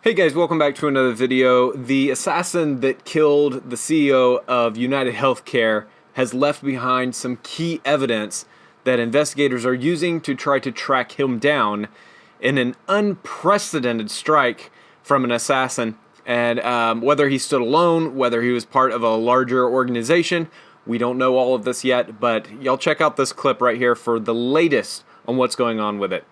Hey guys, welcome back to another video. The assassin that killed the CEO of UnitedHealthcare has left behind some key evidence that investigators are using to try to track him down in an unprecedented strike from an assassin. And whether he stood alone, whether he was part of a larger organization, we don't know all of this yet, but y'all check out this clip right here for the latest on what's going on with it.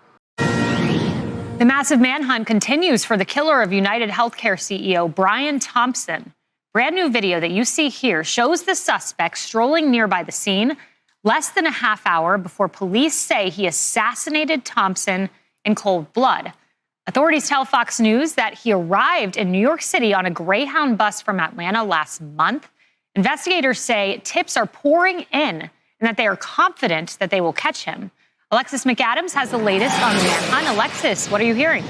The massive manhunt continues for the killer of UnitedHealthcare CEO Brian Thompson. Brand new video that you see here shows the suspect strolling nearby the scene less than a half hour before police say he assassinated Thompson in cold blood. Authorities tell Fox News that he arrived in New York City on a Greyhound bus from Atlanta last month. Investigators say tips are pouring in and that they are confident that they will catch him. Alexis McAdams has the latest on the manhunt. Alexis, what are you hearing?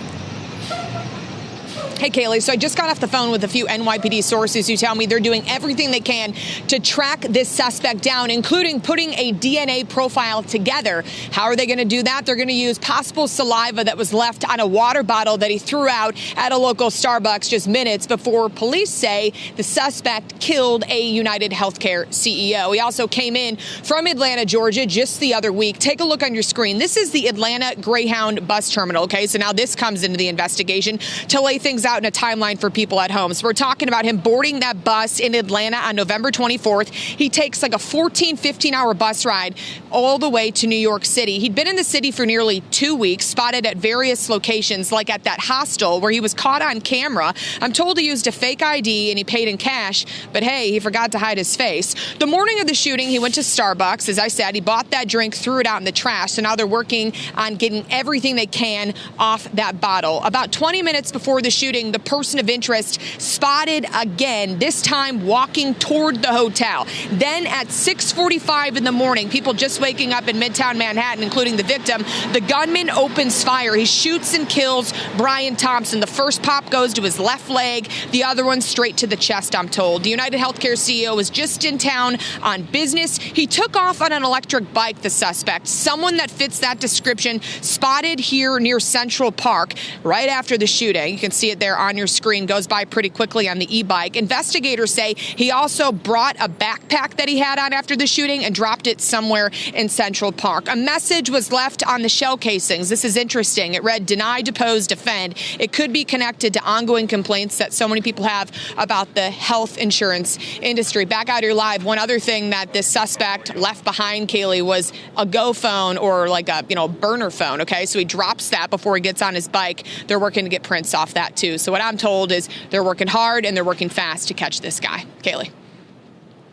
Hey, Kaylee. So I just got off the phone with a few NYPD sources who tell me they're doing everything they can to track this suspect down, including putting a DNA profile together. How are they going to do that? They're going to use possible saliva that was left on a water bottle that he threw out at a local Starbucks just minutes before police say the suspect killed a UnitedHealthcare CEO. He also came in from Atlanta, Georgia, just the other week. Take a look on your screen. This is the Atlanta Greyhound bus terminal. OK, so now this comes into the investigation to lay things out in a timeline for people at home. So we're talking about him boarding that bus in Atlanta on November 24th. He takes like a 15-hour bus ride all the way to New York City. He'd been in the city for nearly 2 weeks, spotted at various locations, like at that hostel where he was caught on camera. I'm told he used a fake ID and he paid in cash, but hey, he forgot to hide his face. The morning of the shooting, he went to Starbucks. As I said, he bought that drink, threw it out in the trash. So now they're working on getting everything they can off that bottle. About 20 minutes before the shooting, the person of interest spotted again, this time walking toward the hotel. Then at 6:45 in the morning, people just waking up in Midtown Manhattan, including the victim, the gunman opens fire. He shoots and kills Brian Thompson. The first pop goes to his left leg, the other one straight to the chest, I'm told. The UnitedHealthcare CEO was just in town on business. He took off on an electric bike, the suspect, someone that fits that description, spotted here near Central Park right after the shooting. You can see it there on your screen, goes by pretty quickly on the e-bike. Investigators say he also brought a backpack that he had on after the shooting and dropped it somewhere in Central Park. A message was left on the shell casings. This is interesting. It read, "Deny, depose, defend." It could be connected to ongoing complaints that so many people have about the health insurance industry. Back out here live, one other thing that this suspect left behind, Kaylee, was a Go phone or like a, burner phone. Okay, so he drops that before he gets on his bike. They're working to get prints off that too. So what I'm told is they're working hard and they're working fast to catch this guy. Kaylee.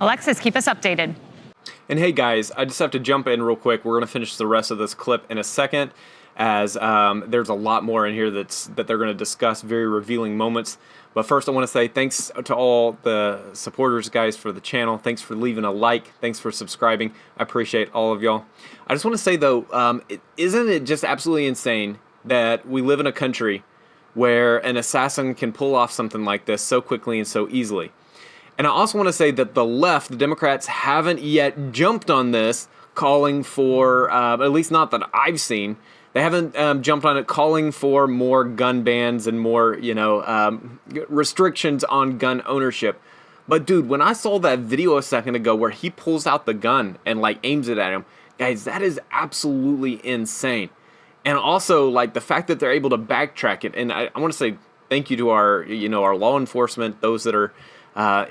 Alexis, keep us updated. And hey guys, I just have to jump in real quick. We're going to finish the rest of this clip in a second, as there's a lot more in here that they're going to discuss, very revealing moments. But first I want to say thanks to all the supporters, guys, for the channel. Thanks for leaving a like. Thanks for subscribing. I appreciate all of y'all. I just want to say though, isn't it just absolutely insane that we live in a country where an assassin can pull off something like this so quickly and so easily? And I also want to say that the left, the Democrats, haven't yet jumped on this, calling for, at least not that I've seen, they haven't jumped on it calling for more gun bans and more, restrictions on gun ownership. But dude, when I saw that video a second ago where he pulls out the gun and like aims it at him, guys, that is absolutely insane. And also, like, the fact that they're able to backtrack it. And I want to say thank you to our, our law enforcement, those that are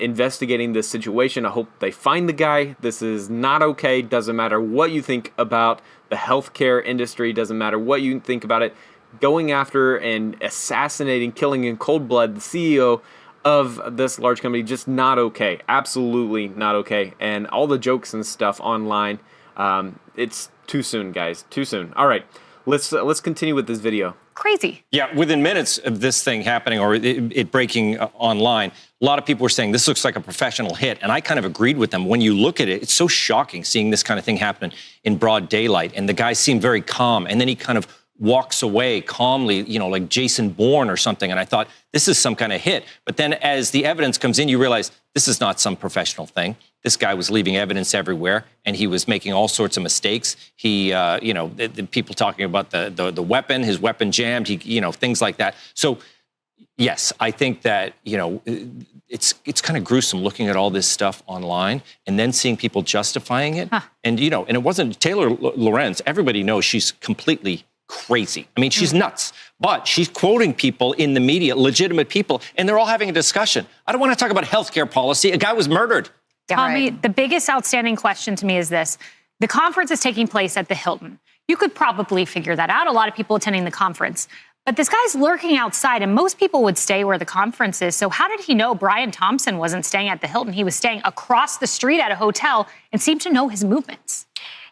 investigating this situation. I hope they find the guy. This is not okay. Doesn't matter what you think about the healthcare industry. Doesn't matter what you think about it. Going after and assassinating, killing in cold blood the CEO of this large company, just not okay. Absolutely not okay. And all the jokes and stuff online, it's too soon, guys. Too soon. All right. Let's continue with this video. Crazy. Yeah, within minutes of this thing happening or it breaking online, a lot of people were saying this looks like a professional hit. And I kind of agreed with them. When you look at it, it's so shocking seeing this kind of thing happen in broad daylight. And the guy seemed very calm. And then he kind of walks away calmly, like Jason Bourne or something. And I thought, this is some kind of hit. But then as the evidence comes in, you realize this is not some professional thing. This guy was leaving evidence everywhere, and he was making all sorts of mistakes. He, the people talking about the weapon, his weapon jammed, things like that. So Yes, I think that, it's kind of gruesome looking at all this stuff online and then seeing people justifying it. And, and it wasn't Taylor Lorenz. Everybody knows she's completely crazy. I mean, she's nuts, but she's quoting people in the media, legitimate people, and they're all having a discussion. I don't want to talk about healthcare policy. A guy was murdered. Tommy, the biggest outstanding question to me is this. The conference is taking place at the Hilton. You could probably figure that out. A lot of people attending the conference. But this guy's lurking outside, and most people would stay where the conference is. So how did he know Brian Thompson wasn't staying at the Hilton? He was staying across the street at a hotel and seemed to know his movements.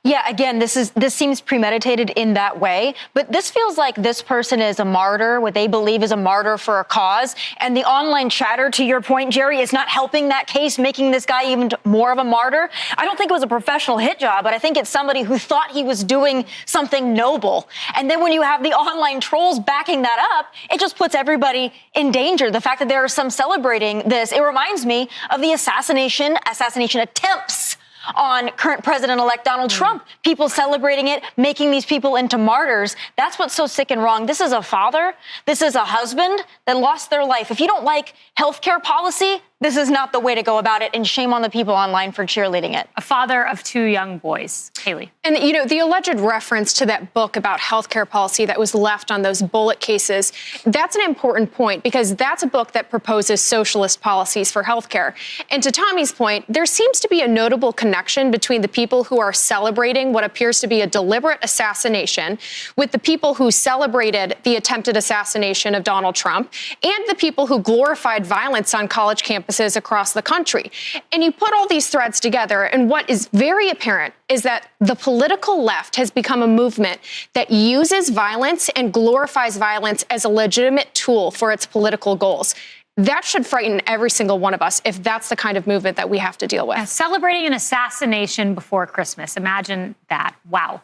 Yeah, again, this seems premeditated in that way, but this feels like this person is a martyr, what they believe is a martyr for a cause. And the online chatter, to your point, Jerry, is not helping that case, making this guy even more of a martyr. I don't think it was a professional hit job, but I think it's somebody who thought he was doing something noble. And then when you have the online trolls backing that up, it just puts everybody in danger. The fact that there are some celebrating this, it reminds me of the assassination attempts on current President-elect Donald Trump. People celebrating it, making these people into martyrs. That's what's so sick and wrong. This is a father. This is a husband that lost their life. If you don't like healthcare policy, this is not the way to go about it, and shame on the people online for cheerleading it. A father of 2 young boys. Haley. And, the alleged reference to that book about healthcare policy that was left on those bullet cases, that's an important point because that's a book that proposes socialist policies for healthcare. And to Tommy's point, there seems to be a notable connection between the people who are celebrating what appears to be a deliberate assassination with the people who celebrated the attempted assassination of Donald Trump and the people who glorified violence on college campuses across the country. And you put all these threads together, and what is very apparent is that the political left has become a movement that uses violence and glorifies violence as a legitimate tool for its political goals. That should frighten every single one of us if that's the kind of movement that we have to deal with. Celebrating an assassination before Christmas. Imagine that. Wow.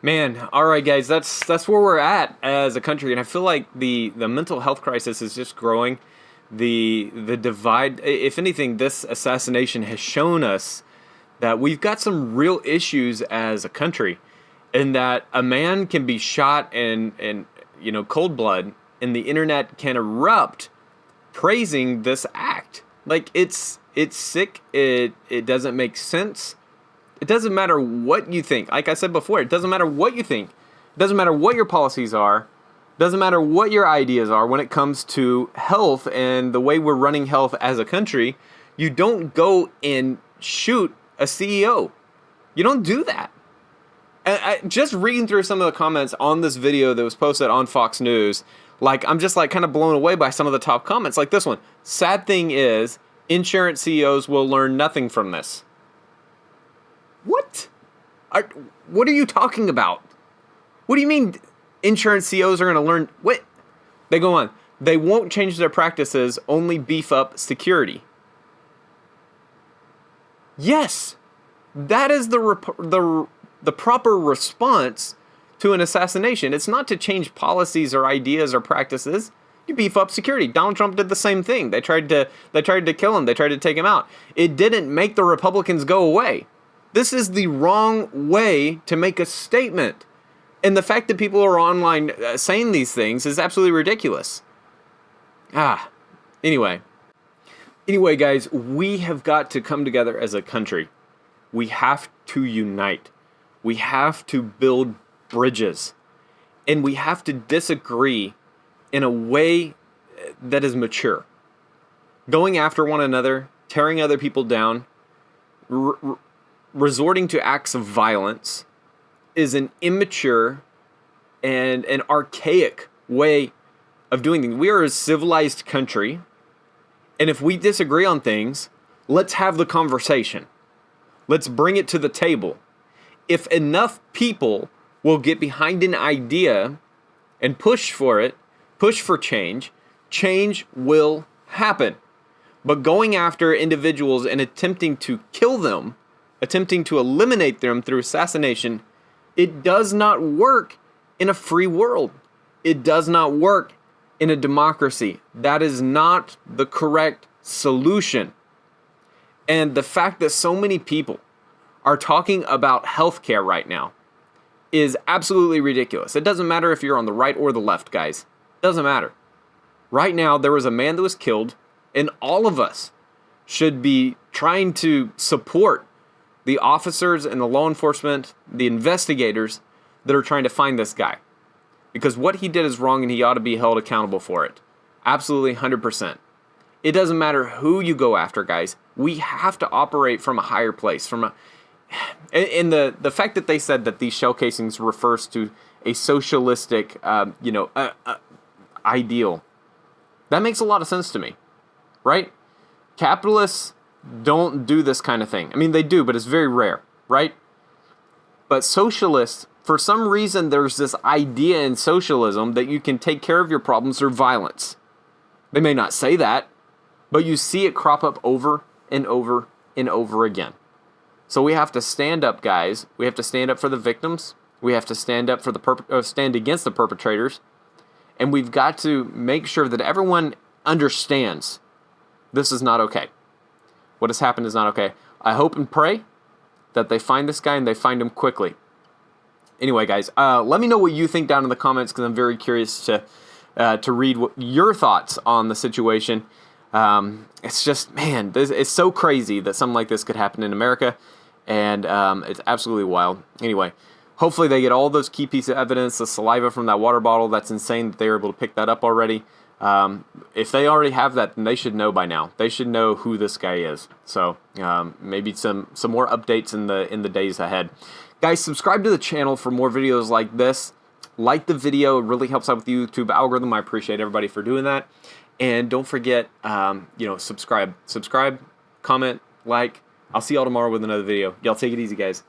Man, all right, guys, that's where we're at as a country, and I feel like the mental health crisis is just growing. The divide, if anything, this assassination has shown us that we've got some real issues as a country, and that a man can be shot in cold blood, and the internet can erupt praising this act. Like, it's sick. It doesn't make sense. It doesn't matter what you think. Like I said before, it doesn't matter what you think. It doesn't matter what your policies are. Doesn't matter what your ideas are when it comes to health and the way we're running health as a country. You don't go and shoot a CEO. You don't do that. Just reading through some of the comments on this video that was posted on Fox News, I'm just kind of blown away by some of the top comments. Like this one. Sad thing is, insurance CEOs will learn nothing from this. What? What are you talking about? What do you mean insurance CEOs are going to learn? What? They go on. They won't change their practices, only beef up security. Yes, that is the proper response to an assassination. It's not to change policies or ideas or practices. You beef up security. Donald Trump did the same thing. They tried to kill him. They tried to take him out. It didn't make the Republicans go away. This is the wrong way to make a statement. And the fact that people are online saying these things is absolutely ridiculous. Anyway, guys, we have got to come together as a country. We have to unite. We have to build bridges. And we have to disagree in a way that is mature. Going after one another, tearing other people down, resorting to acts of violence is an immature and an archaic way of doing things. We are a civilized country, and if we disagree on things, let's have the conversation. Let's bring it to the table. If enough people will get behind an idea and push for it, push for change, change will happen. But going after individuals and attempting to kill them, attempting to eliminate them through assassination, it does not work in a free world. It does not work in a democracy. That is not the correct solution. And the fact that so many people are talking about healthcare right now is absolutely ridiculous. It doesn't matter if you're on the right or the left, guys. It doesn't matter. Right now, there was a man that was killed, and all of us should be trying to support the officers and the law enforcement, the investigators that are trying to find this guy. Because what he did is wrong and he ought to be held accountable for it. Absolutely 100%. It doesn't matter who you go after, guys. We have to operate from a higher place. And the fact that they said that these shell casings refers to a socialistic, ideal, that makes a lot of sense to me, right? Capitalists don't do this kind of thing. I mean, they do, but it's very rare, right? But socialists, for some reason, there's this idea in socialism that you can take care of your problems through violence. They may not say that, but you see it crop up over and over and over again. So we have to stand up, guys. We have to stand up for the victims. We have to stand up for stand against the perpetrators. And we've got to make sure that everyone understands this is not okay. What has happened is not okay. I hope and pray that they find this guy and they find him quickly. Anyway, guys, let me know what you think down in the comments, because I'm very curious to read your thoughts on the situation. It's just, man, it's so crazy that something like this could happen in America, and it's absolutely wild. Anyway, hopefully they get all those key pieces of evidence, the saliva from that water bottle. That's insane that they were able to pick that up already. If they already have that, then they should know by now. They should know who this guy is. So maybe some more updates in the days ahead. Guys, subscribe to the channel for more videos like this. Like the video. It really helps out with the YouTube algorithm. I appreciate everybody for doing that. And don't forget, subscribe. Subscribe, comment, like. I'll see y'all tomorrow with another video. Y'all take it easy, guys.